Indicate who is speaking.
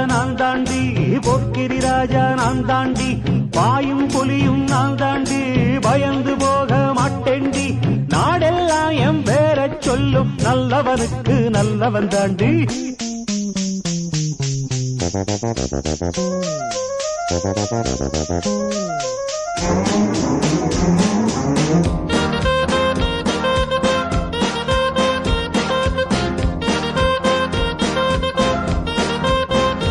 Speaker 1: நான் தாண்டி, பொற்கிரி ராஜா நான் தாண்டி, பாயும் புலியும் நான் தாண்டி, பயந்து போக மாட்டேண்டி, நாடெல்லாம் என் பேர சொல்லும், நல்லவனுக்கு நல்லவன் தாண்டி. Thank you.